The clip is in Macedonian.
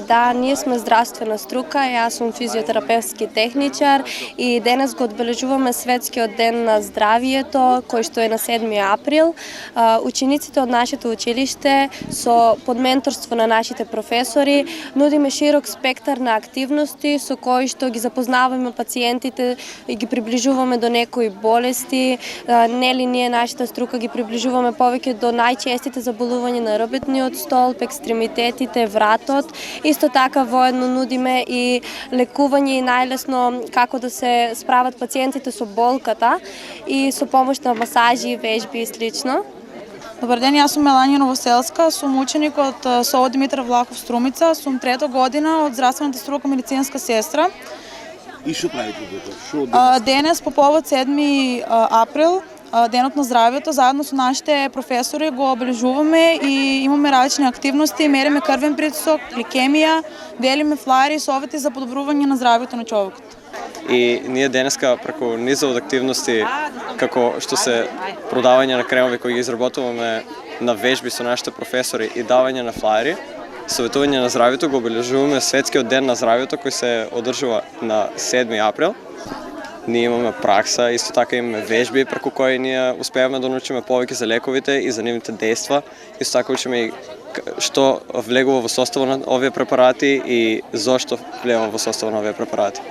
Да, ние сме здравствена струка и аз съм физиотерапевтски техничар и денес го отбележуваме Светскиот ден на здравието, кој што е на 7 април. Учениците од нашето училиште со под менторство на нашите професори нудиме широк спектар на активности со кои што ги запознаваме пациентите и ги приближуваме до некои болести. Нели ние нашата струка ги приближуваме повеќе до најчестите заболувања на ребетниот столб, екстремитетите, вратот. Исто така воедно нудиме и лекување и најлесно како да се справат пациентите со болката и со помош на масажи, вежби и слично. Добар ден, јас сум Меланија Новоселска, сум ученик од СОУ Димитар Влахов Струмица, сум трета година од здравствената струка медицинска сестра. И што правите тука? Денес по повод 7 април, Денот на здравието, заедно со нашите професори го обележуваме и имаме различни активности, мериме крвен притисок, гликемија, делиме флаери и совети за подобрување на здравието на човекот. И ние денеска преку низа од активности како што се продавање на кремови кои ги изработуваме на вежби со нашите професори и давање на флаери, советување на здравието го обележуваме Светскиот ден на здравието кој се одржува на 7 април. Ние имаме пракса, исто така имаме вежби преку кои ние успеаваме да научиме повеќе за лековите и за нивните дејства. Исто така учиме и што влегува во составот на овие препарати и зошто влегува во составот на овие препарати.